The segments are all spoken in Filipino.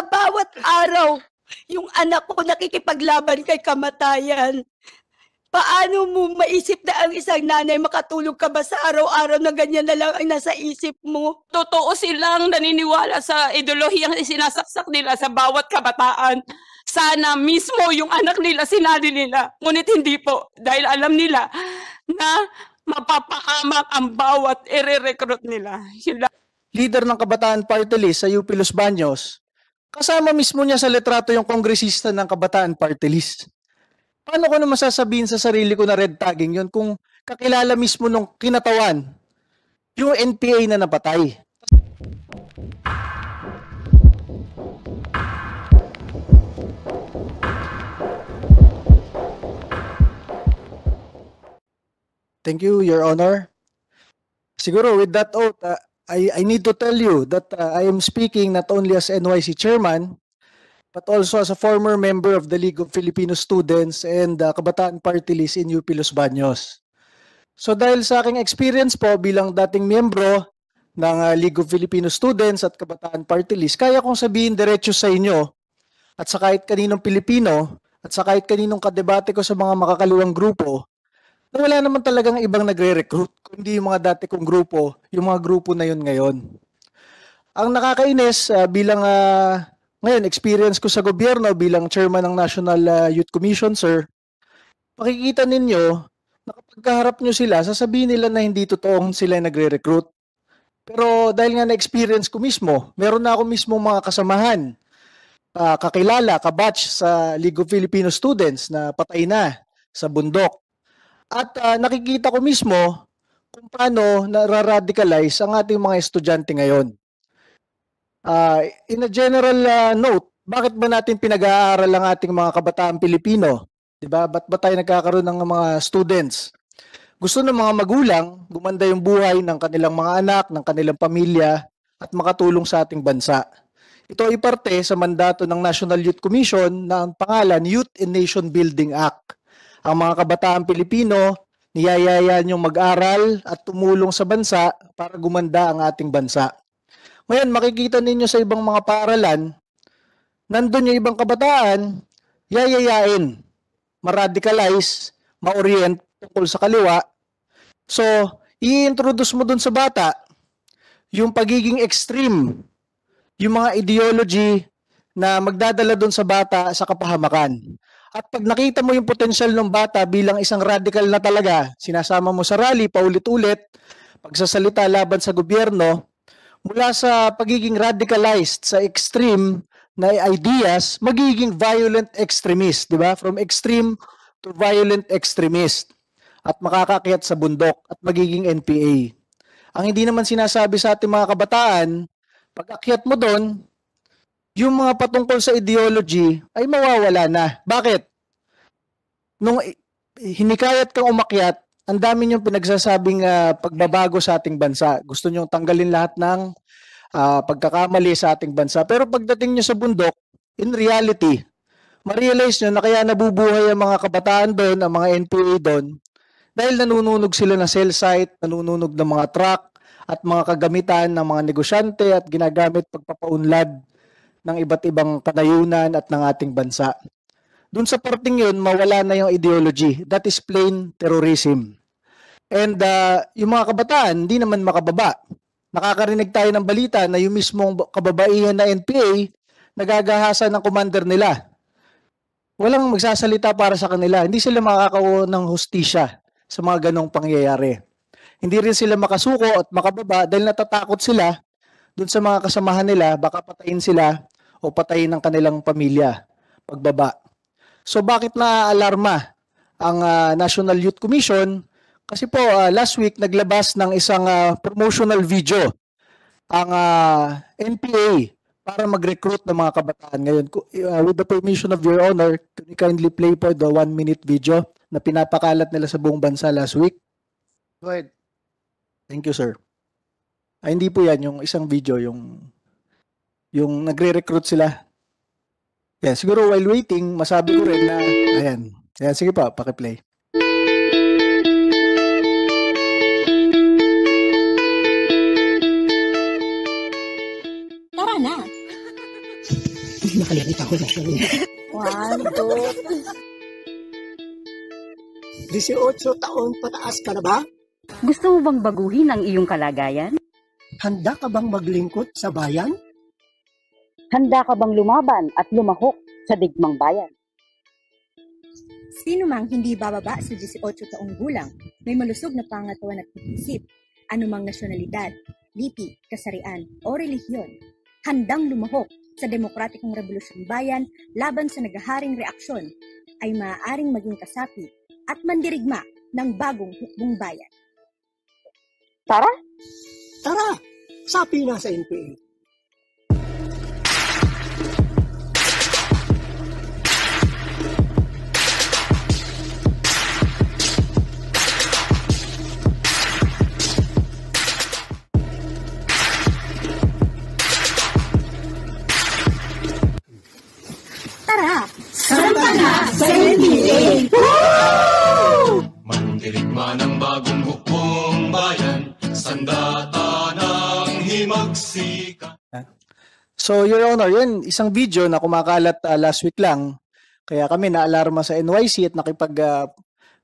sa bawat araw, yung anak ko nakikipaglaban kay kamatayan. Paano mo maisip na ang isang nanay makatulog ka ba sa araw-araw na ganyan na lang ang nasa isip mo? Totoo silang naniniwala sa ideolohiyang sinasaksak nila sa bawat kabataan. Sana mismo yung anak nila sinali nila. Ngunit hindi po dahil alam nila na mapapahamak ang bawat i-recruit nila. Leader ng Kabataan Party List sa UP Los Baños, kasama mismo niya sa litrato yung kongresista ng Kabataan Party List. Paano ko naman sasabihin sa sarili ko na red tagging yun kung kakilala mismo nung kinatawan yung NPA na napatay? Thank you, Your Honor. Siguro with that oath, I need to tell you that I am speaking not only as NYC chairman, but also as a former member of the League of Filipino Students and Kabataan Party List in UP Los Baños. So dahil sa aking experience po bilang dating miyembro ng League of Filipino Students at Kabataan Party List, kaya kong sabihin diretso sa inyo at sa kahit kaninong Pilipino at sa kahit kaninong kadebate ko sa mga makakaliwang grupo na wala naman talagang ibang nagre-recruit kundi yung mga dati kong grupo, yung mga grupo na yun ngayon. Ang nakakainis bilang ngayon, experience ko sa gobyerno bilang chairman ng National Youth Commission, sir, makikita ninyo na kapag kaharap nyo sila, sasabihin nila na hindi totoong sila nagre-recruit. Pero dahil nga na-experience ko mismo, meron na ako mismo mga kasamahan, kakilala, kabatch sa League of Filipino Students na patay na sa bundok. At nakikita ko mismo kung paano nararadicalize ang ating mga estudyante ngayon. In a general note, bakit ba natin pinag-aaral ang ating mga kabataan Pilipino? 'Di ba? Ba't ba tayo nagkakaroon ng mga students? Gusto ng mga magulang gumanda yung buhay ng kanilang mga anak, ng kanilang pamilya at makatulong sa ating bansa. Ito ay parte sa mandato ng National Youth Commission na ang pangalan Youth and Nation Building Act. Ang mga kabataan Pilipino, niyayayaan yung mag-aral at tumulong sa bansa para gumanda ang ating bansa. Ngayon, makikita ninyo sa ibang mga paaralan, nandun yung ibang kabataan, yayayain, ma-radicalize, ma-orient tungkol sa kaliwa. So, i-introduce mo dun sa bata yung pagiging extreme, yung mga ideology na magdadala dun sa bata sa kapahamakan. At pag nakita mo yung potensyal ng bata bilang isang radical na talaga, sinasama mo sa rally, paulit-ulit, pagsasalita laban sa gobyerno, mula sa pagiging radicalized sa extreme na ideas, magiging violent extremist, di ba? From extreme to violent extremist. At makakakyat sa bundok at magiging NPA. Ang hindi naman sinasabi sa ating mga kabataan, pag akyat mo doon, yung mga patungkol sa ideology ay mawawala na. Bakit? Nung hinikayat kang umakyat, ang dami niyong pinagsasabing pagbabago sa ating bansa. Gusto niyong tanggalin lahat ng pagkakamali sa ating bansa. Pero pagdating niyo sa bundok, in reality, ma-realize niyo na kaya nabubuhay ang mga kabataan doon, ang mga NPA doon, dahil nanununog sila ng cell site, nanununog ng mga truck, at mga kagamitan ng mga negosyante at ginagamit pagpapaunlad ng iba't ibang kanayunan at ng ating bansa. Doon sa parting yun, mawala na yung ideology. That is plain terrorism. And yung mga kabataan, hindi naman makababa. Nakakarinig tayo ng balita na yung mismong kababaihan na NPA, nagagahasa ng commander nila. Walang magsasalita para sa kanila. Hindi sila makakakuha ng hustisya sa mga ganong pangyayari. Hindi rin sila makasuko at makababa dahil natatakot sila dun sa mga kasamahan nila, baka patayin sila o patayin ng kanilang pamilya pagbaba. So bakit naaalarma ang National Youth Commission? Kasi po last week naglabas ng isang promotional video ang NPA para mag-recruit ng mga kabataan. Ngayon, with the permission of Your Honor, can you kindly play po the 1-minute video na pinapakalat nila sa buong bansa last week? Go ahead. Thank you, sir. Hindi po yan, yung isang video, yung nagre-recruit sila. Yeah, siguro while waiting, masabi ko rin na, ayan. Ayan, sige pa, pakiplay. Tara na. Nakalirita ko na siya. 18 taon pataas ka na ba? Gusto mo bang baguhin ang iyong kalagayan? Handa ka bang maglingkod sa bayan? Handa ka bang lumaban at lumahok sa digmang bayan? Sino mang hindi bababa sa 18 taong gulang, may malusog na pangatawan at pag-isip, anumang nasyonalidad, lipi, kasarian o relihiyon, handang lumahok sa demokratikong revolusyon bayan laban sa nagaharing reaksyon, ay maaaring maging kasapi at mandirigma ng bagong hukbong bayan. Tara! Tara! Sapi na sa NPA. Tara! Santa na sa NPA! Mandirigma ng bagong hukbong bayan, sandata ng himagsikan. So, Your Honor, yun, isang video na kumakalat last week lang. Kaya kami naalarma sa NYC at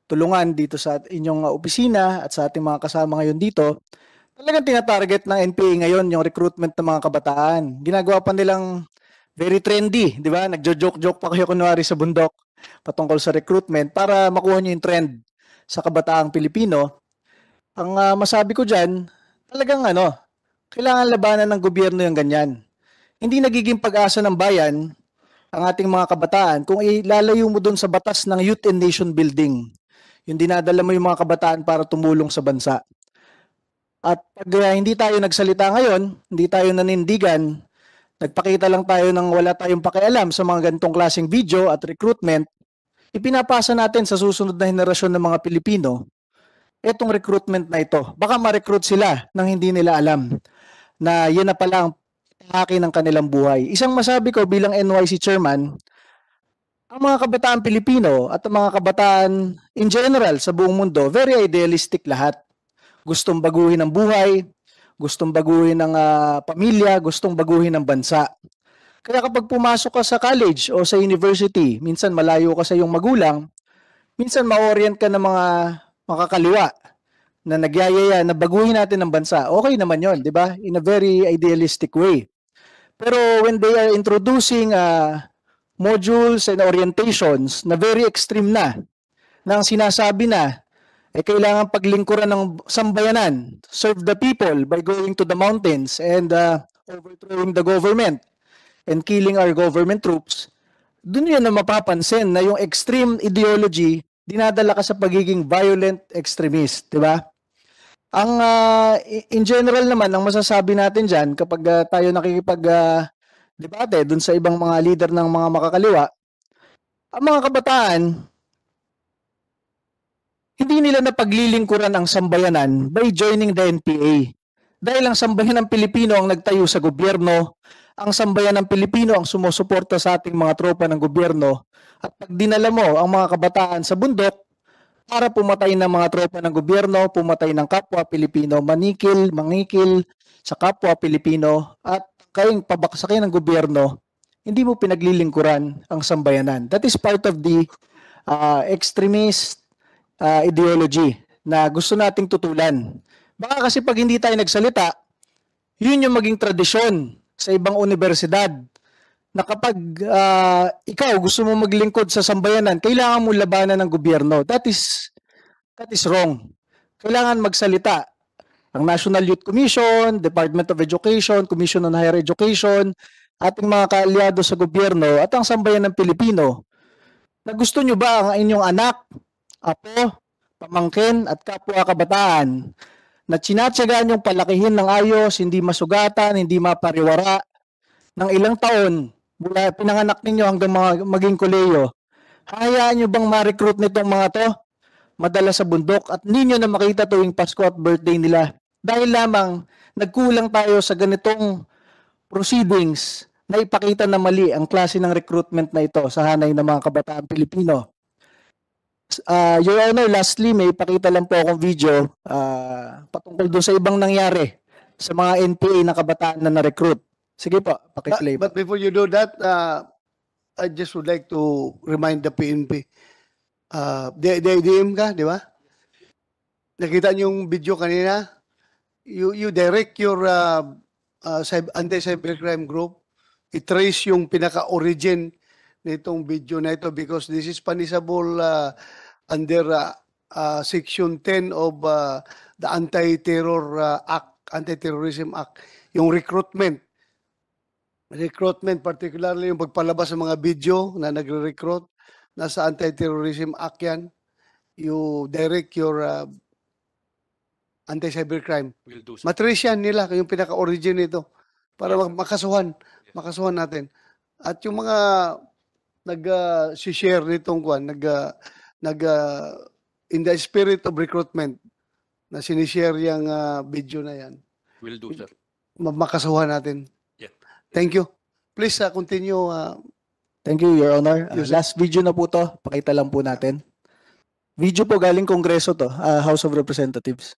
tulungan dito sa inyong opisina at sa ating mga kasama ngayon dito. Talagang tinatarget ng NPA ngayon yung recruitment ng mga kabataan. Ginagawa pa nilang very trendy, di ba? Nagjo-joke-joke pa kayo kunwari sa bundok patungkol sa recruitment para makuha nyo yung trend sa kabataang Pilipino. Ang masabi ko dyan, talagang kailangan labanan ng gobyerno yung ganyan. Hindi nagiging pag-asa ng bayan ang ating mga kabataan kung ilalayo mo doon sa batas ng Youth and Nation Building. Yung dinadala mo yung mga kabataan para tumulong sa bansa. At pag hindi tayo nagsalita ngayon, hindi tayo nanindigan, nagpakita lang tayo ng wala tayong pakialam sa mga ganitong klaseng video at recruitment, ipinapasa natin sa susunod na henerasyon ng mga Pilipino etong recruitment na ito. Baka ma-recruit sila nang hindi nila alam na yan na pala ang haki ng kanilang buhay. Isang masabi ko bilang NYC chairman, ang mga kabataan Pilipino at ang mga kabataan in general sa buong mundo, very idealistic lahat. Gustong baguhin ang buhay, gustong baguhin ng pamilya, gustong baguhin ng bansa. Kaya kapag pumasok ka sa college o sa university, minsan malayo ka sa iyong magulang, minsan ma-orient ka ng mga makakaliwa na nagyayaya na baguhin natin ang bansa. Okay naman yon, di ba? In a very idealistic way. Pero when they are introducing modules and orientations na very extreme na ang sinasabi na kailangan paglingkuran ng sambayanan, serve the people by going to the mountains and overthrowing the government and killing our government troops, dun yun na mapapansin na yung extreme ideology dinadala ka sa pagiging violent extremist, di ba? Ang in general naman, ang masasabi natin dyan kapag tayo nakikipag-debate dun sa ibang mga leader ng mga makakaliwa, ang mga kabataan, hindi nila napaglilingkuran ang sambayanan by joining the NPA. Dahil ang sambayanang Pilipino ang nagtayo sa gobyerno, ang sambayanang Pilipino ang sumusuporta sa ating mga tropa ng gobyerno, at pag dinala mo ang mga kabataan sa bundok para pumatay ng mga tropa ng gobyerno, pumatay ng kapwa Pilipino, mangikil sa kapwa Pilipino, at kayong pabaksakin ng gobyerno, hindi mo pinaglilingkuran ang sambayanan. That is part of the extremist ideology na gusto nating tutulan. Baka kasi pag hindi tayo nagsalita, yun yung maging tradisyon sa ibang universidad na kapag ikaw gusto mo maglingkod sa sambayanan, kailangan mo labanan ng gobyerno. That is wrong. Kailangan magsalita. Ang National Youth Commission, Department of Education, Commission on Higher Education, ating mga kaalyado sa gobyerno at ang sambayanang Pilipino na gusto nyo ba ang inyong anak, apo, pamangkin at kapwa kabataan na tsinatsagaan yung palakihin ng ayos, hindi masugatan, hindi mapariwara ng ilang taon mula pinanganak ninyo hanggang maging koleyo, hayaan nyo bang ma-recruit nitong mga to madala sa bundok at ninyo na makita tuwing Pasko at birthday nila dahil lamang nagkulang tayo sa ganitong proceedings na ipakita na mali ang klase ng recruitment na ito sa hanay ng mga kabataan Pilipino. Your Honor, lastly, may ipakita lang po akong video patungkol doon sa ibang nangyari sa mga NPA na kabataan na na-recruit. Sige po, pakiplay po. But before you do that, I just would like to remind the PNP. DM ka, di ba? Nakita niyo yung video kanina? You direct your anti-cybercrime group. I-trace yung pinaka-origin nitong video na ito because this is punishable under Section 10 of the Anti-Terrorism Act. Yung recruitment, particularly yung pagpalabas ng mga video na nagre-recruit, nasa Anti-Terrorism Act yan. You direct your anti-cybercrime. Will do so. Matrace yan nila, yung pinaka-origin nito para makasuhan natin. At yung mga nag-share nitong in the spirit of recruitment na sinishare yung video na yan, Will do, sir. makasuhan natin. Yeah. Thank you. Please continue. Thank you, Your Honor. Yes, sir. Last video na po to. Pakita lang po natin. Video po galing Kongreso to, House of Representatives.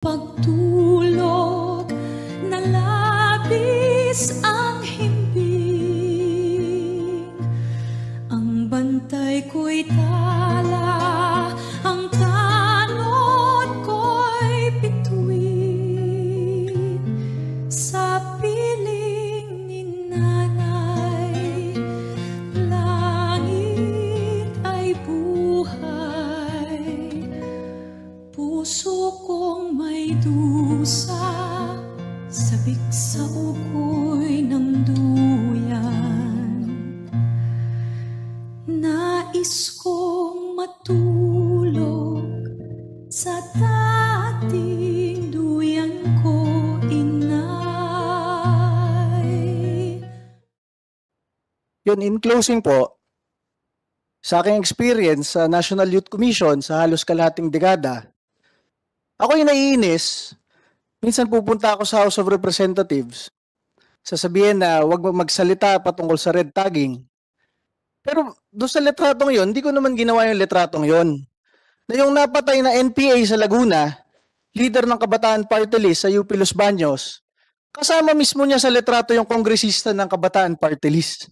Pagtulog na labis ang himbing, ang bantay ko'y tala, ang tanod ko'y bituin. Sa piling ni nanay, langit ay buhay. Puso kong may dusa, sabik sa ukoy ng duyan. Nais kong matulog sa dating duyan ko, inay. Yun, in closing po, sa aking experience sa National Youth Commission sa halos kalahating dekada, ako yung naiinis, minsan pupunta ako sa House of Representatives, sasabihin na wag magsalita patungkol sa red tagging. Pero doon sa letratong yon, hindi ko naman ginawa yung letratong yon. Na yung napatay na NPA sa Laguna, leader ng Kabataan Party List sa UP Los Baños, kasama mismo niya sa letrato yung kongresista ng Kabataan Party List.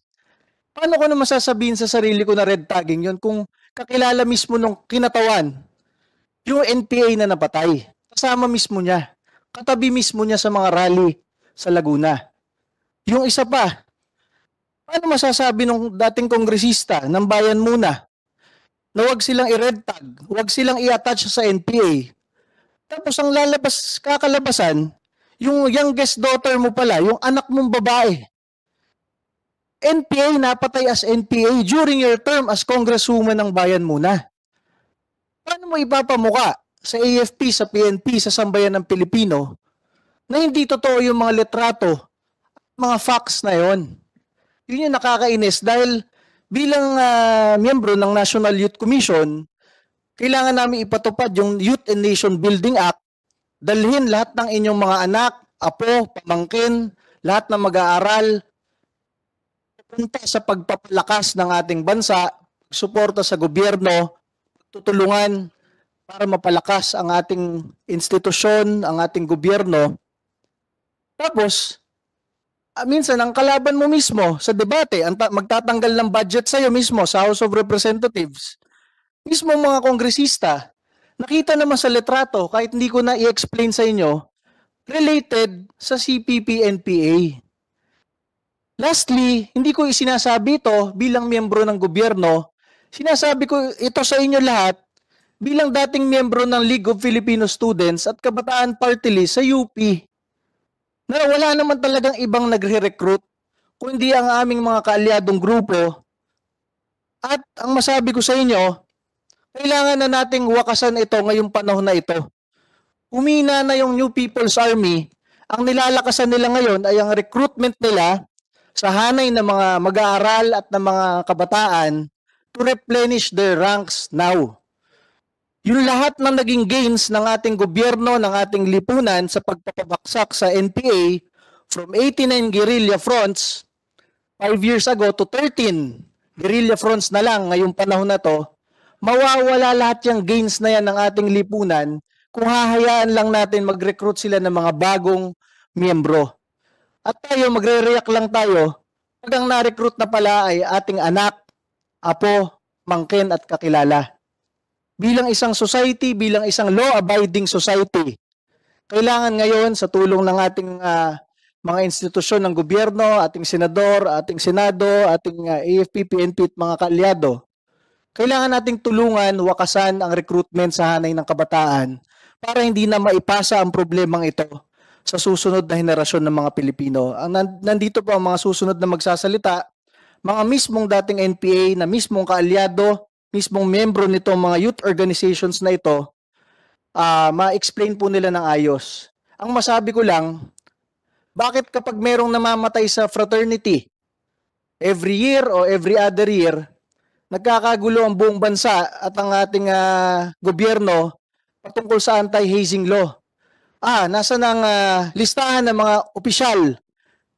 Paano ko naman sasabihin sa sarili ko na red tagging yon kung kakilala mismo nung kinatawan yung NPA na napatay? Kasama mismo niya. Katabi mismo niya sa mga rally sa Laguna. Yung isa pa, paano masasabi nung dating kongresista ng Bayan Muna na wag silang i-red tag, wag silang i-attach sa NPA? Tapos ang kakalabasan, yung youngest daughter mo pala, yung anak mong babae, NPA, napatay as NPA during your term as congresswoman ng Bayan Muna. Paano mo ipapamuka sa AFP, sa PNP, sa sambayan ng Pilipino na hindi totoo yung mga letrato, mga facts na yon? Yun yung nakakainis dahil bilang miyembro ng National Youth Commission, kailangan namin ipatupad yung Youth and Nation Building Act, dalhin lahat ng inyong mga anak, apo, pamangkin, lahat ng mag-aaral, punta sa pagpapalakas ng ating bansa, suporta sa gobyerno, tutulungan para mapalakas ang ating institusyon, ang ating gobyerno. Tapos, minsan ang kalaban mo mismo sa debate, magtatanggal ng budget sa'yo mismo sa House of Representatives, mismo mga kongresista, nakita naman sa letrato, kahit hindi ko na i-explain sa inyo, related sa CPP-NPA. Lastly, hindi ko isinasabi ito bilang miyembro ng gobyerno. Sinasabi ko ito sa inyo lahat bilang dating miyembro ng League of Filipino Students at Kabataan Party List sa UP. Na wala naman talagang ibang nagre-recruit kundi ang aming mga kaalyadong grupo. At ang masabi ko sa inyo, kailangan na nating wakasan ito ngayong panahon na ito. Humina na yung New People's Army. Ang nilalakasan nila ngayon ay ang recruitment nila sa hanay ng mga mag-aaral at ng mga kabataan to replenish their ranks now. Yung lahat ng naging gains ng ating gobyerno, ng ating lipunan sa pagpapabaksak sa NPA from 89 guerrilla fronts 5 years ago to 13 guerrilla fronts na lang ngayong panahon na to, mawawala lahat yung gains na yan ng ating lipunan kung hahayaan lang natin mag-recruit sila ng mga bagong miyembro. At tayo, magre-react lang tayo pag ang na-recruit na pala ay ating anak, apo, mangkin at kakilala. Bilang isang society, bilang isang law-abiding society, kailangan ngayon sa tulong ng ating mga institusyon ng gobyerno, ating senador, ating senado, ating AFP, PNP at mga kaalyado, kailangan nating tulungan, wakasan ang recruitment sa hanay ng kabataan para hindi na maipasa ang problemang ito sa susunod na henerasyon ng mga Pilipino. Nandito po ang mga susunod na magsasalita, mga mismong dating NPA na mismong kaalyado, mismong membro nitong mga youth organizations na ito, ma-explain po nila ng ayos. Ang masabi ko lang, bakit kapag merong namamatay sa fraternity, every year o every other year, nagkakagulo ang buong bansa at ang ating gobyerno patungkol sa anti-hazing law? Nasa ng listahan ng mga opisyal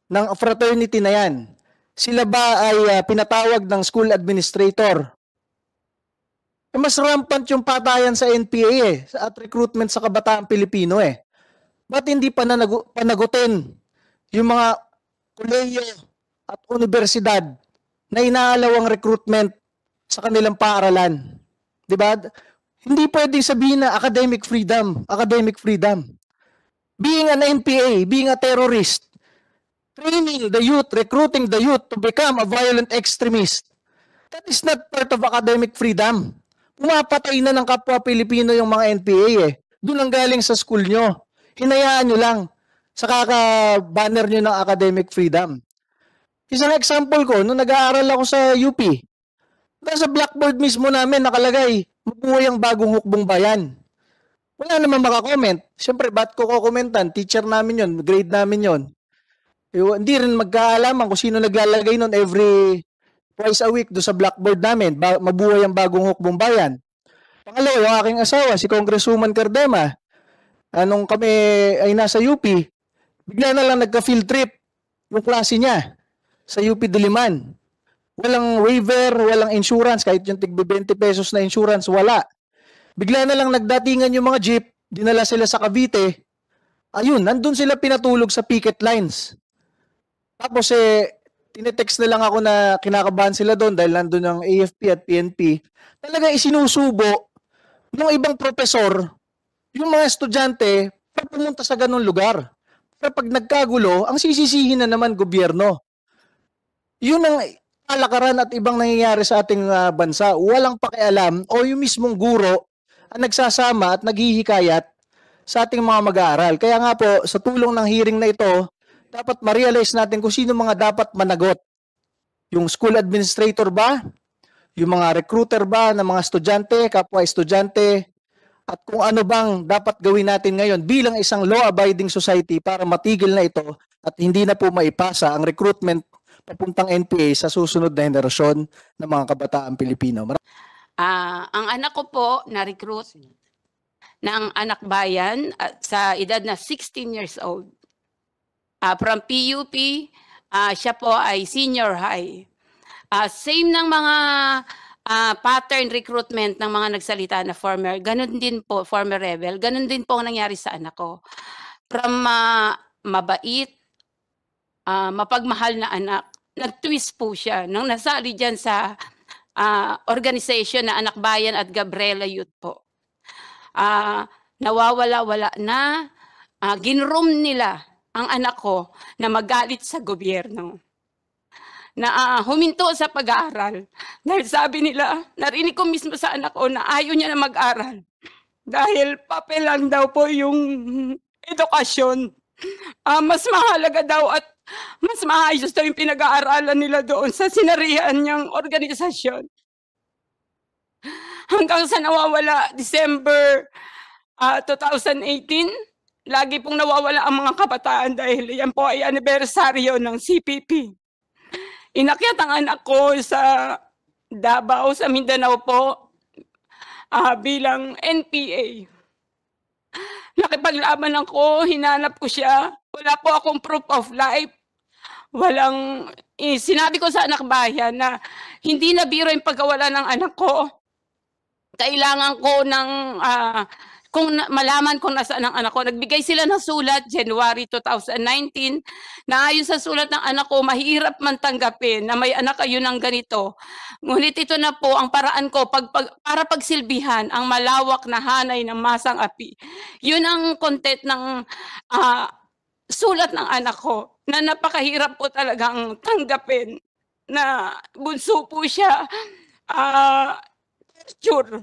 ng fraternity na yan. Sila ba ay pinatawag ng school administrator? Mas rampant yung patayan sa NPA at recruitment sa kabataan Pilipino Ba't hindi panagutin yung mga kolehiyo at universidad na inaalaw ang recruitment sa kanilang paaralan? Diba? Hindi pwedeng sabihin na academic freedom. Being an NPA, being a terrorist, training the youth, recruiting the youth to become a violent extremist, that is not part of academic freedom. Pumapatay na ng kapwa Pilipino yung mga NPA Doon ang galing sa school nyo. Hinayaan nyo lang sa kaka-banner nyo ng academic freedom. Isang example ko, nung nag-aaral ako sa UP, sa blackboard mismo namin nakalagay, mabuhay ang bagong hukbong bayan. Wala naman makakomment. Siyempre, ba't ko kukomentan? Teacher namin yon, grade namin yon. Hindi rin magkaalaman kung sino naglalagay nun every twice a week do sa blackboard namin. Mabuhay ang bagong hukbong bayan. Pangalawa, yung aking asawa, si Congresswoman Cardema, nung kami ay nasa UP, bigla na lang nagka-field trip yung klase niya sa UP Diliman. Walang waiver, walang insurance, kahit yung tig 20 pesos na insurance, wala. Bigla na lang nagdatingan yung mga jeep, dinala sila sa Cavite. Ayun, nandun sila pinatulog sa picket lines. Tapos tinetext na lang ako na kinakabahan sila doon dahil nandun ang AFP at PNP. Talaga isinusubo ng ibang profesor yung mga estudyante pag pumunta sa ganung lugar. Pero pag nagkagulo, ang sisisihin na naman gobyerno. Yun ang kalakaran at ibang nangyayari sa ating bansa. Walang pakialam o yung mismong guro ang nagsasama at naghihikayat sa ating mga mag-aaral. Kaya nga po, sa tulong ng hearing na ito, dapat ma-realize natin kung sino mga dapat managot. Yung school administrator ba? Yung mga recruiter ba ng mga estudyante, kapwa estudyante? At kung ano bang dapat gawin natin ngayon bilang isang law-abiding society para matigil na ito at hindi na po maipasa ang recruitment papuntang NPA sa susunod na henerasyon ng mga kabataan Pilipino. Ang anak ko po na-recruit ng anak bayan sa edad na 16 years old. From PUP, siya po ay senior high. Same ng mga pattern recruitment ng mga nagsalita na former, ganun din po, former rebel, ganun din po ang nangyari sa anak ko. From mabait, mapagmahal na anak, nag-twist po siya nung nasali dyan sa organization na Anak Bayan at Gabriela Youth po. Nawawala-wala na, ginroom nila ang anak ko na magalit sa gobyerno. na huminto sa pag-aaral. Dahil sabi nila, narinig ko mismo sa anak ko na ayaw niya na mag-aral. Dahil papel lang daw po yung edukasyon. Mas mahalaga daw at mas maayos daw yung pinag-aaralan nila doon sa sinarihan niyang organisasyon. Hanggang sa nawawala December 2018, lagi pong nawawala ang mga kabataan dahil yan po ay anibersaryo ng CPP. Inakyat ang anak ko sa Davao, sa Mindanao po, bilang NPA. Nakipaglaban ako, hinanap ko siya. Wala po akong proof of life. Sinabi ko sa anak bayan na hindi na biro yung pagkawala ng anak ko. Kailangan ko ng malaman kung nasaan ang anak ko. Nagbigay sila ng sulat January 2019 na ayon sa sulat ng anak ko, mahirap man tanggapin na may anak kayo ng ganito. Ngunit ito na po ang paraan ko para pagsilbihan ang malawak na hanay ng masang api. Yun ang content ng sulat ng anak ko na napakahirap po talagang tanggapin na bunso po siya. Sure.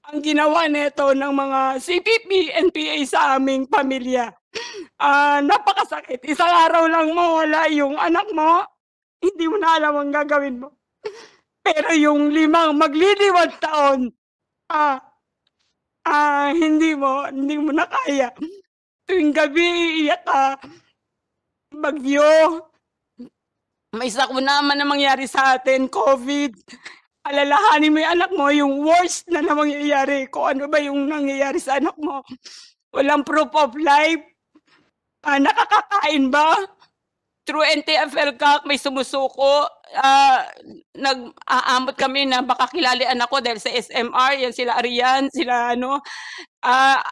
Ang ginawa nito ng mga CPP, NPA sa aming pamilya. Napakasakit. Isang araw lang mawala yung anak mo, hindi mo na alam ang gagawin mo. Pero yung 5 magliliwag taon, hindi mo na kaya. Tuwing gabi, iiyak ka. Bagyo. May sakuna man na mangyari sa atin, COVID. Alalahanin mo yung anak mo, yung worst na nangyayari. Kung ano ba yung nangyayari sa anak mo. Walang proof of life. Nakakakain ba? Through NTFL-CAC, may sumusuko. Nag-aamot kami na baka kilali anak ko dahil sa SMR, yan sila Arian, sila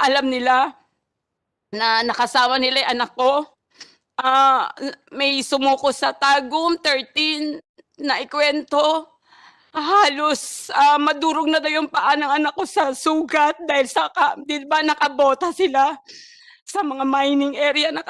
alam nila na nakasawa nila yung anak ko. May sumuko sa Tagum, 13, na ikwento. Halos madurog na daw yung paa ng anak ko sa sugat dahil sa, di ba nakabota sila sa mga mining area na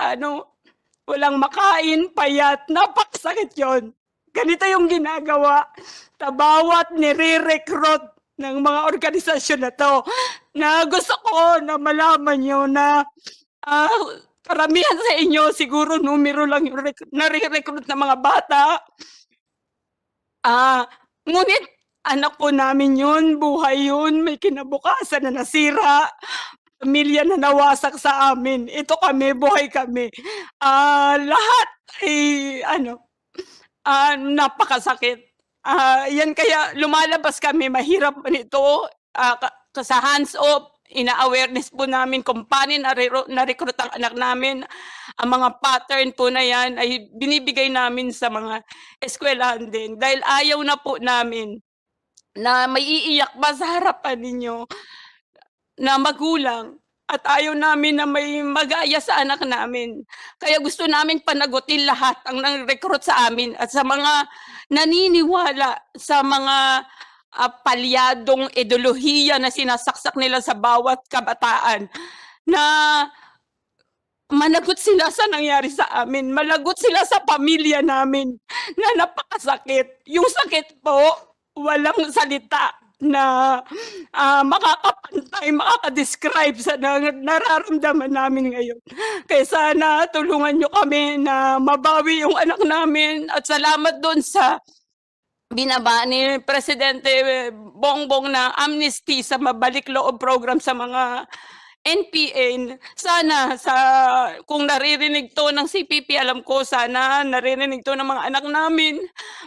walang makain, payat, napakasakit yon. Ganito yung ginagawa sa bawat nire-recruit ng mga organisasyon na to, na gusto ko na malaman nyo na karamihan sa inyo siguro numero lang yung nare-recruit ng mga bata. Ngunit anak po namin yun, buhay yun, may kinabukasan na nasira, pamilya na nawasak sa amin. Ito kami, buhay kami. Lahat ay napakasakit. Yan kaya lumalabas kami, mahirap pa nito. Sa hands-off, ina-awareness po namin kung paano na-recruit ang anak namin. Ang mga pattern po na yan ay binibigay namin sa mga eskwelahan din. Dahil ayaw na po namin na may iiyak ba sa harapan ninyo na magulang at ayaw namin na may mag-aya sa anak namin. Kaya gusto namin panagutin lahat ang nang-recruit sa amin at sa mga naniniwala sa mga palyadong ideolohiya na sinasaksak nila sa bawat kabataan, na managot sila sa nangyari sa amin, malagot sila sa pamilya namin na napakasakit. Yung sakit po, walang salita na makakapantay, makakadescribe sa nararamdaman namin ngayon. Kaya sana tulungan nyo kami na mabawi yung anak namin at salamat doon sa binaba ni Presidente Bongbong na amnesty sa mabalik loob program sa mga NPA. Sana kung naririnig to ng CPP, alam ko sana naririnig to ng mga anak namin,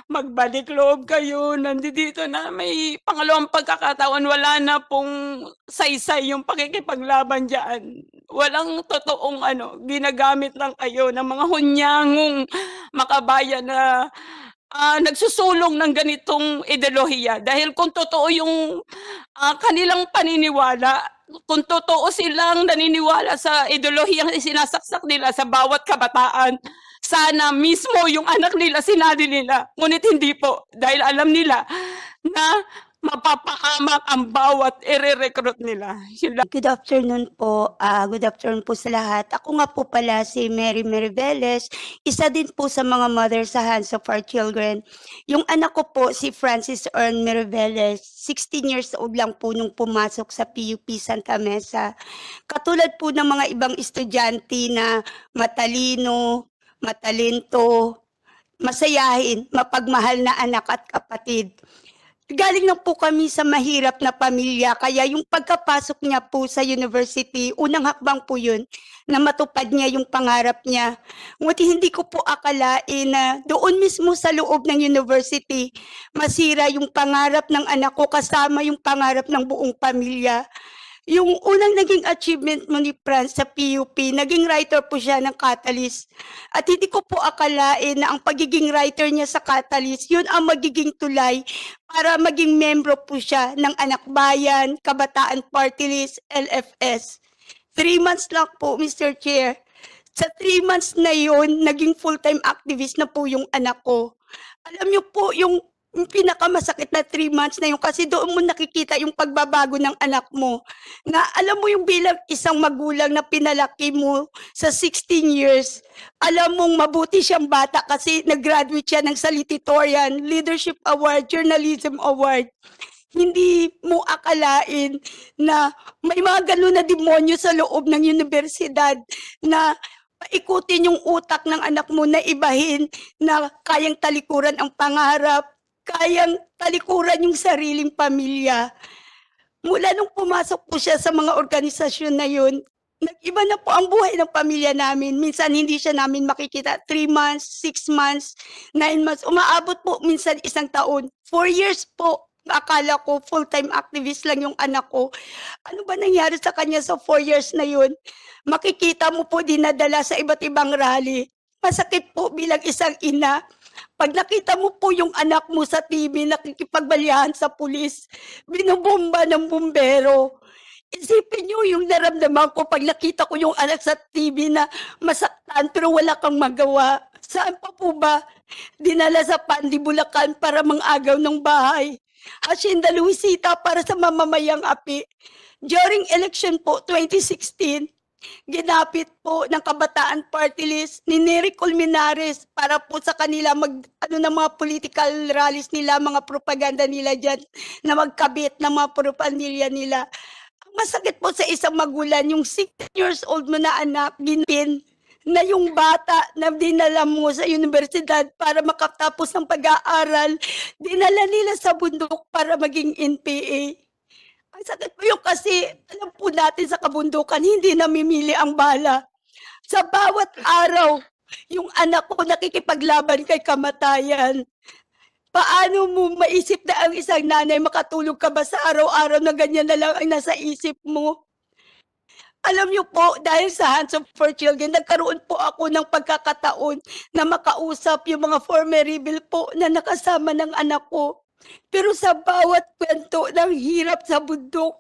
magbalik loob kayo. Nandito na may pangalawang pagkakataon, wala na pong saysay yung pakikipaglaban dyan. Walang totoong ginagamit lang kayo ng mga hunyangong makabayan na nagsusulong ng ganitong ideolohiya. Dahil kung totoo yung kanilang paniniwala, kung totoo silang naniniwala sa ideolohiyang sinasaksak nila sa bawat kabataan, sana mismo yung anak nila, sinali nila. Ngunit hindi po. Dahil alam nila na mapapahamak ang bawat ire-recruit nila. Yun lang. Good afternoon po. Good afternoon po sa lahat. Ako nga po pala si Mary Meriveles, isa din po sa mga mother sa Hands of Our Children. Yung anak ko po si Francis Earn Meriveles, 16 years old lang po nung pumasok sa PUP Santa Mesa. Katulad po ng mga ibang estudyante na matalino, matalento, masayahin, mapagmahal na anak at kapatid. Galing lang po kami sa mahirap na pamilya, kaya yung pagkapasok niya po sa university, unang hakbang po yun, na matupad niya yung pangarap niya. Ngunit hindi ko po akalain na doon mismo sa loob ng university, masira yung pangarap ng anak ko kasama yung pangarap ng buong pamilya. Yung unang naging achievement mo ni Franz sa PUP, naging writer po siya ng Catalyst. At hindi ko po akalain na ang pagiging writer niya sa Catalyst, yun ang magiging tulay para maging membro po siya ng Anak Bayan, Kabataan Party List, LFS. 3 months lang po, Mr. Chair. Sa 3 months na yun, naging full-time activist na po yung anak ko. Alam niyo po, yung pinakamasakit na 3 months na yun kasi doon mo nakikita yung pagbabago ng anak mo. Na alam mo yung bilang isang magulang na pinalaki mo sa 16 years, alam mong mabuti siyang bata kasi nag-graduate siya ng Salutatorian, Leadership Award, Journalism Award. Hindi mo akalain na may mga ganun na demonyo sa loob ng universidad na paikutin yung utak ng anak mo na ibahin na kayang talikuran ang pangarap, kayang talikuran yung sariling pamilya. Mula nung pumasok po siya sa mga organisasyon na yun, nag-iba na po ang buhay ng pamilya namin. Minsan hindi siya namin makikita 3 months, 6 months, 9 months. Umaabot po minsan 1 taon. 4 years po. Akala ko full-time activist lang yung anak ko. Ano ba nangyari sa kanya sa 4 years na yun? Makikita mo po dinadala sa iba't ibang rally. Masakit po bilang isang ina. Pag nakita mo po yung anak mo sa TV nakikipagbalyahan sa pulis, binubomba ng bumbero. Isipin niyo yung naramdaman ko pag nakita ko yung anak sa TV na masaktan pero wala kang magawa. Saan pa po ba? Dinala sa Pandi, Bulacan para mangagaw ng bahay. Hacienda Luisita para sa mamamayang api. During election po, 2016, ginapit po ng Kabataan Party List ni Nery Colmenares para po sa kanila ng mga political rallies nila, mga propaganda nila dyan, na magkabit ng mga propaganda nila. Ang masakit po sa isang magulang, yung 16 years old mo na anak, ginapin na yung bata na dinala mo sa universidad para makatapos ng pag-aaral, dinala nila sa bundok para maging NPA. Ang sakit po yung kasi, alam po natin sa kabundukan, hindi namimili ang bala. Sa bawat araw, yung anak ko nakikipaglaban kay kamatayan. Paano mo maisip na ang isang nanay makatulog ka ba sa araw-araw na ganyan na lang ang nasa isip mo? Alam niyo po, dahil sa Hands of Our Children, nagkaroon po ako ng pagkakataon na makausap yung mga former rebel po na nakasama ng anak ko. Pero sa bawat kwento ng hirap sa bundok,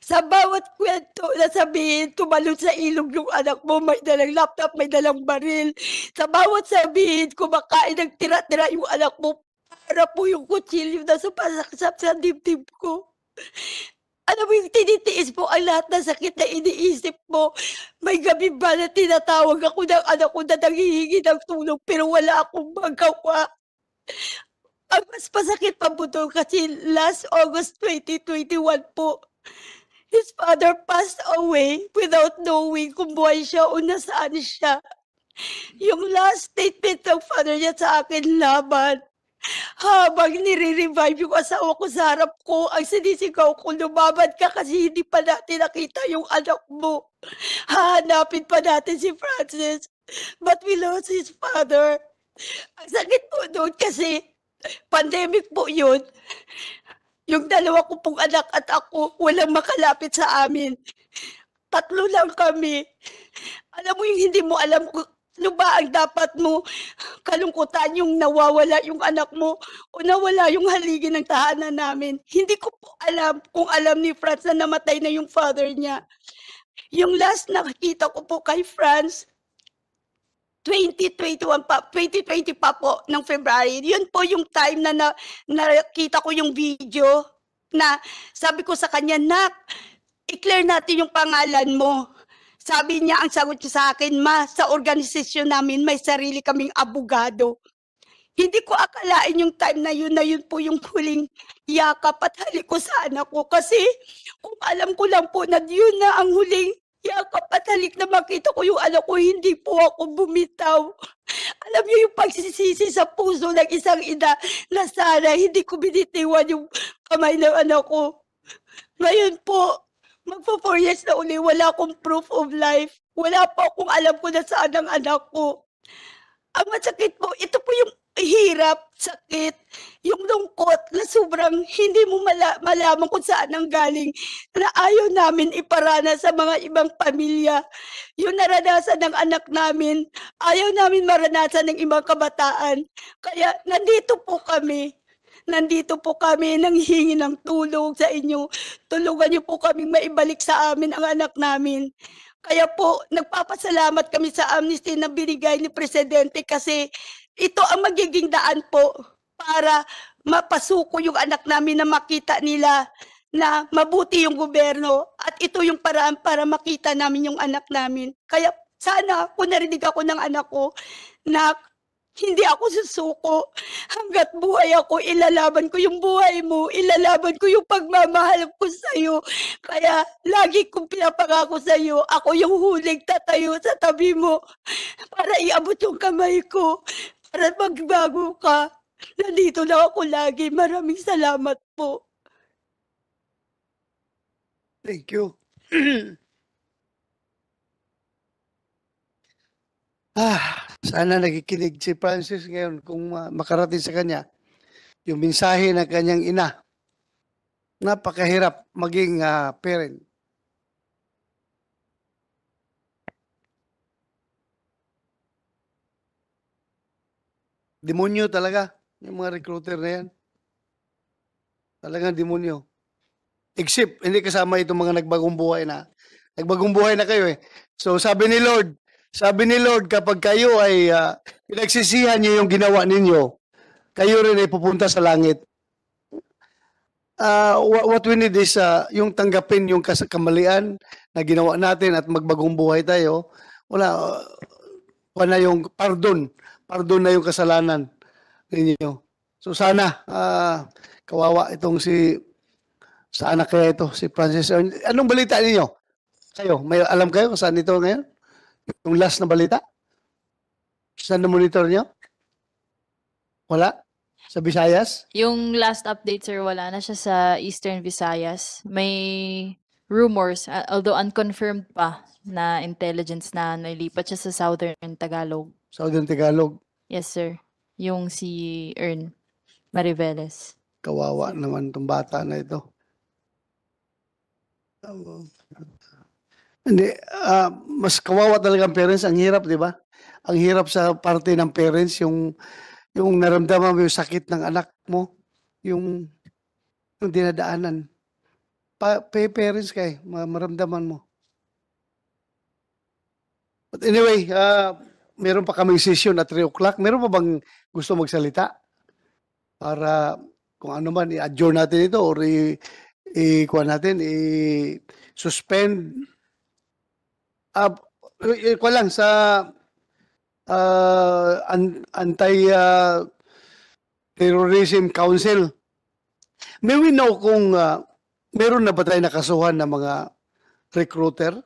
sa bawat kwento na sabihin, tumalon sa ilog yung anak mo, may dalang laptop, may dalang baril. Sa bawat sabihin, kumakain ng tira-tira yung anak mo, para po yung kutsilyo na sumasaksak sa dibdib ko. Alam mo yung tinitiis mo ang lahat ng sakit na iniisip mo. May gabi ba na tinatawag ako ng anak ko na nanghihingi ng tulong pero wala akong magawa. Ang mas masakit pa po doon kasi last August 2021 po, his father passed away without knowing kung buhay siya o nasaan siya. Yung last statement ng father niya sa akin laban. Habang nire-revive yung asawa ko sa harap ko, ang sinisigaw ko, lumaban ka kasi hindi pa natin nakita yung anak mo. Hahanapin pa natin si Francis. But we lost his father. Ang sakit po doon kasi pandemic po yun. Yung 2 ko pong anak at ako, walang makalapit sa amin. 3 lang kami. Alam mo yung hindi mo alam kung ano ba ang dapat mo kalungkutan yung nawawala yung anak mo o nawala yung haligi ng tahanan namin. Hindi ko po alam kung alam ni Franz na namatay na yung father niya. Yung last nakita ko po kay Franz, 2020 pa po ng February. Yun po yung time na nakita ko yung video na sabi ko sa kanya, "Nak, i-clear natin yung pangalan mo." Sabi niya, ang sagot niya sa akin, "Ma, sa organisasyon namin may sarili kaming abogado." Hindi ko akalain yung time na yun po yung huling yakap at halik ko sa anak ko. Kasi kung alam ko lang po na yun na ang huling yakap at halik na makita ko yung anak ko, hindi po ako bumitaw. Alam niyo yung pagsisisi sa puso ng isang ina na sana hindi ko binitiwan yung kamay ng anak ko. Ngayon po, magpo 4 years na uli, wala akong proof of life. Wala pa akong alam kung nasaan ang anak ko. Ang masakit po, ito po yung hirap, sakit, yung lungkot na sobrang hindi mo malaman kung saan ang galing, na ayaw namin iparana sa mga ibang pamilya. Yung naranasan ng anak namin, ayaw namin maranasan ng ibang kabataan. Kaya nandito po kami nanghihingi ng tulong sa inyo. Tulungan niyo po kaming maibalik sa amin ang anak namin. Kaya po, nagpapasalamat kami sa amnesty na binigay ni Presidente kasi ito ang magiging daan po para mapasuko yung anak namin na makita nila na mabuti yung gobyerno at ito yung paraan para makita namin yung anak namin. Kaya sana kung narinig ako ng anak ko na hindi ako susuko. Hanggat buhay ako, ilalaban ko yung buhay mo. Ilalaban ko yung pagmamahal ko sa'yo. Kaya lagi kong pinapangako sa'yo, ako yung huling tatayo sa tabi mo para iabot yung kamay ko. Para magbago ka. Nandito na ako lagi. Maraming salamat po. Thank you. Sana nakikinig si Francis ngayon kung makarating sa kanya yung mensahe ng kanyang ina. Napakahirap maging parent. Demonyo talaga yung mga recruiter na yan. Talagang demonyo. Except, hindi kasama itong mga nagbagong buhay na. Nagbagong buhay na kayo eh. So sabi ni Lord, kapag kayo ay pinagsisihan niyo yung ginawa ninyo, kayo rin ay pupunta sa langit. What we need is yung tanggapin yung kamalian na ginawa natin at magbagong buhay tayo. Wala yung pardon. Pardon na yung kasalanan ninyo. So sana, kawawa itong sa anak kaya ito, si Francis. Anong balita ninyo? Kayo, may alam kayo kung saan ito ngayon? Yung last na balita? Saan na monitor nyo? Wala? Sa Visayas? Yung last update, sir, wala na siya sa Eastern Visayas. May rumors, although unconfirmed pa, na intelligence na nailipat siya sa Southern Tagalog. Southern Tagalog? Yes, sir. Yung si Ern Mariveles. Kawawa naman itong bata na ito. Hindi, mas kawawa talaga ang parents. Ang hirap, di ba? Ang hirap sa parte ng parents, yung naramdaman mo yung sakit ng anak mo, yung dinadaanan. Parents kayo, maramdaman mo. But anyway, meron pa kaming session at 3 o'clock. Meron pa bang gusto magsalita? Para kung ano man, i-adjourn natin ito or i-suspend. Ko lang sa Anti-Terrorism Council. May we know kung meron na ba tayo nakasuhan ng mga recruiter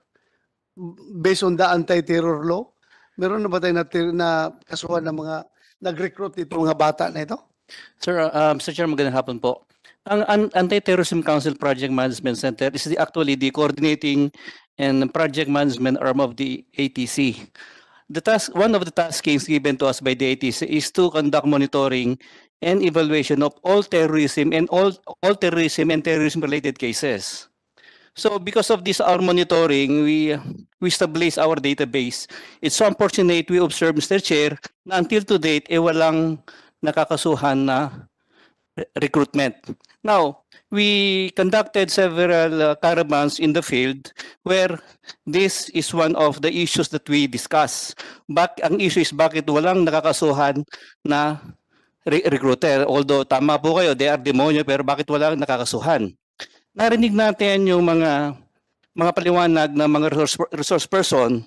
based on the anti-terror law? Meron na ba tayo na kasuhan ng mga nag-recruit itong mga bata na ito? Sir, Mr. Chair, magandang hapon po. Ang Anti-Terrorism Council Project Management Center is actually the coordinating and project management arm of the ATC. One of the tasks given to us by the ATC is to conduct monitoring and evaluation of all terrorism and terrorism-related cases. So because of this, our monitoring, we establish our database. It's so unfortunate we observe, Mr. Chair, na until to date, walang nakakasuhan na recruitment. Now, we conducted several caravans in the field where this is one of the issues that we discuss. Ang issue is bakit walang nakakasuhan na recruiter. Although tama po kayo, they are demonyo, pero bakit wala nakakasuhan? Narinig natin yung mga paliwanag ng mga resource person.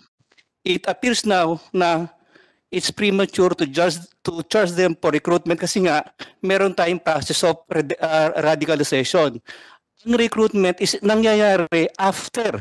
It appears now na it's premature to charge them for recruitment kasi nga meron tayong process of radicalization. Ang recruitment is nangyayari after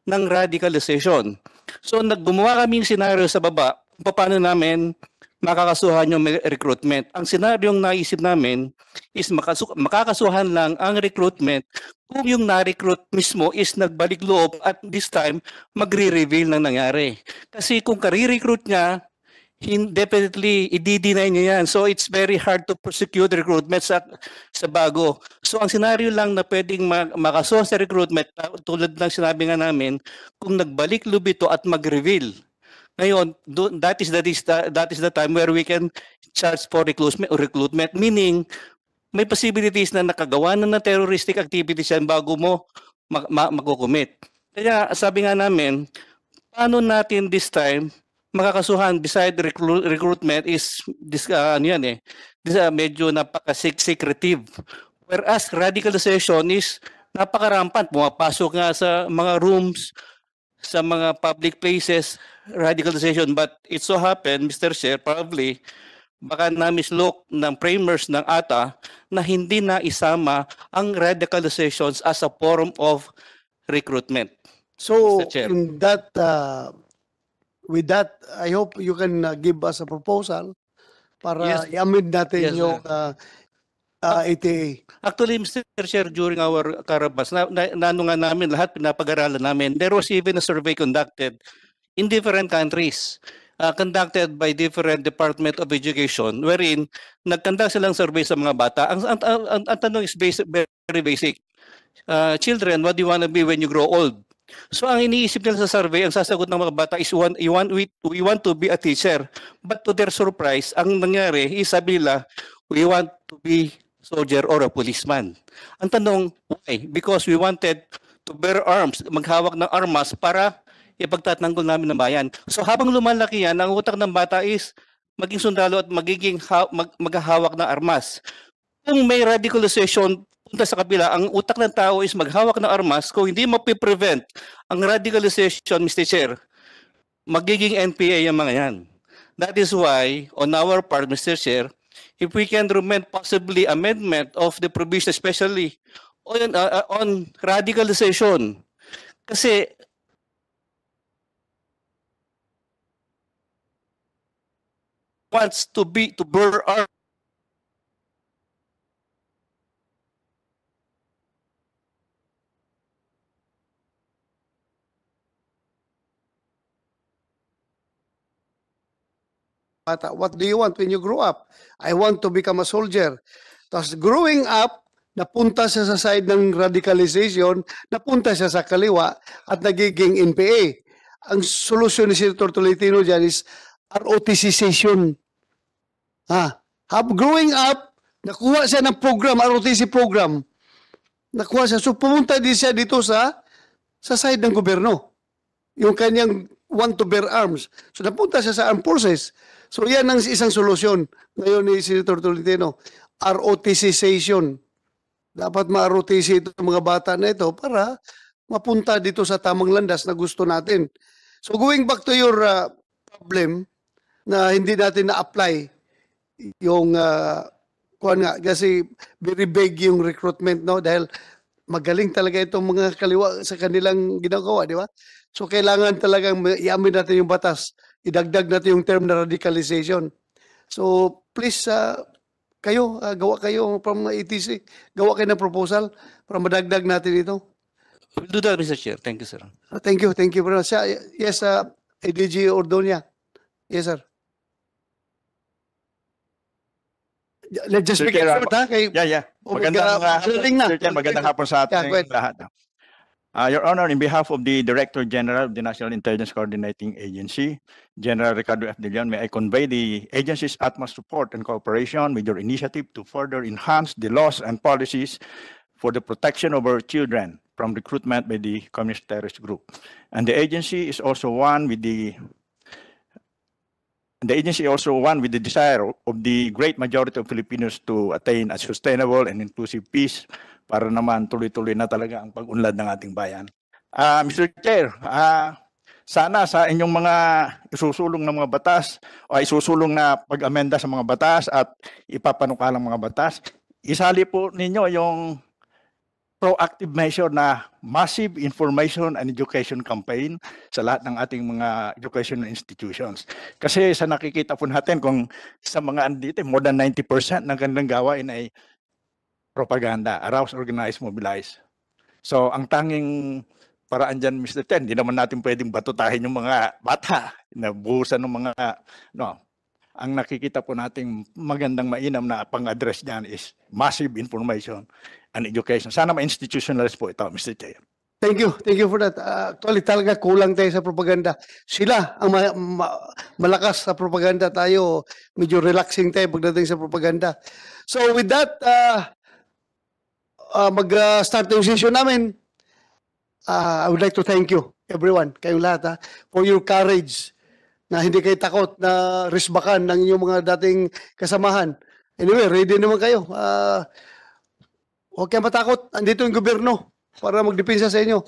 ng radicalization. So gumawa kami ng senaryo sa baba kung paano namin makakasuhan yung recruitment. Ang senaryong naisip namin is makakasuhan lang ang recruitment kung yung na-recruit mismo is nagbalik loob at this time magre-reveal ng nangyari. Kasi kung kare-recruit niya, definitely i-deny niya yan. So it's very hard to prosecute recruitment sa bago. So ang senaryo lang na pwedeng makasuhan sa recruitment, tulad ng sinabi nga namin, kung nagbalik loob ito at mag-reveal. Ngayon, that is the time where we can charge for recruitment, meaning may possibilities na nakagawa na ng terroristic activities yan bago mo mag-commit. Kaya sabi nga namin, paano natin this time makakasuhan beside recruitment is medyo napaka-secretive. Whereas radicalization is napaka-rampant. Pumapasok nga sa mga rooms, sa mga public places, radicalization. But it so happened, Mr. Chair, probably, baka na-mislook ng framers ng ATA na hindi na isama ang radicalizations as a form of recruitment. So, Mr. Chair. in that, with that, I hope you can give us a proposal para Yes. i-amend natin Yes, yung ATA. Actually, Mr. Chair, during our Carabas, nano nga namin, lahat pinapag-aralan namin. There was even a survey conducted in different countries, conducted by different Department of Education, wherein nag-conduct silang survey sa mga bata. Ang tanong is very basic. Children, what do you want to be when you grow old? So ang iniisip nila sa survey, ang sasagot ng mga bata is we want to be a teacher. But to their surprise, ang nangyari is sabi nila, we want to be soldier or a policeman. Ang tanong, why? Because we wanted to bear arms, maghawak ng armas para ipagtatanggol namin ng bayan. So habang lumalaki yan, ang utak ng bata is maging sundalo at magiging maghahawak ng armas. Kung may radicalization punta sa kabila, ang utak ng tao is maghawak ng armas. Kung hindi mapiprevent ang radicalization, Mr. Chair, magiging NPA yung mga yan. That is why, on our part, Mr. Chair, if we can recommend possibly amendment of the provision, especially on radicalization. Kasi wants to bear arms. Bata, what do you want when you grow up? I want to become a soldier. Tapos growing up, napunta siya sa side ng radicalization, napunta siya sa kaliwa at nagiging NPA. Ang solusyon ni Senator Tolentino dyan is ROTCization. Growing up, nakuha siya ng program, ROTC program. Nakuha siya. So pumunta din siya dito sa side ng gobyerno. Yung kanyang want to bear arms. So napunta siya sa armed forces. So yan ang isang solusyon ngayon ni Senator Tolentino. ROTCization. Dapat ma-ROTC itong mga bata na ito para mapunta dito sa tamang landas na gusto natin. So going back to your problem na hindi natin na-apply yung kasi very vague yung recruitment, no? Dahil magaling talaga itong mga kaliwa sa kanilang ginagawa, di ba? So kailangan talagang i-amin natin yung batas. Idagdag natin yung term na radicalization. So please, gawa kayo from ETC, gawa kayo ng proposal para madagdag natin ito. We'll do that, Mr. Chair. Thank you, sir. Thank you very much. Yes, ADG Ordonia. Yes, sir. Let's just Sir make it Chair, short, ha? magandang hapon sa Yeah, go ahead. ating lahat. Your Honor, in behalf of the Director General of the National Intelligence Coordinating Agency, General Ricardo F. De Leon, may I convey the agency's utmost support and cooperation with your initiative to further enhance the laws and policies for the protection of our children from recruitment by the communist terrorist group. And the agency is also one with the And the agency also one with the desire of the great majority of Filipinos to attain a sustainable and inclusive peace para naman tuloy-tuloy na talaga ang pag-unlad ng ating bayan. Mr. Chair, sana sa inyong mga isusulong ng mga batas o isusulong na pag-amenda sa mga batas at ipapanukalang mga batas, isali po ninyo yung proactive measure na massive information and education campaign sa lahat ng ating mga educational institutions. Kasi sa nakikita po natin kung sa mga andito, more than 90% ng kanilang gawain ay propaganda, arouse, organize, mobilize. So ang tanging paraan dyan, Mr. Chen, hindi naman natin pwedeng batutahin yung mga bata na buhusan ng mga, ang nakikita po nating magandang mainam na pang-address dyan is massive information and education. Sana ma-institutionalize po ito, Mr. Chair. Thank you for that. Actually, talaga kulang tayo sa propaganda. Sila ang malakas sa propaganda, tayo medyo relaxing tayo pagdating sa propaganda. So with that, mag-start yung session namin. I would like to thank you, everyone, kayong lahat, for your courage na hindi kayo takot na risbakan ng inyong mga dating kasamahan. Anyway, ready naman kayo. Huwag kayong matakot. Andito yung gobyerno para magdepensa sa inyo.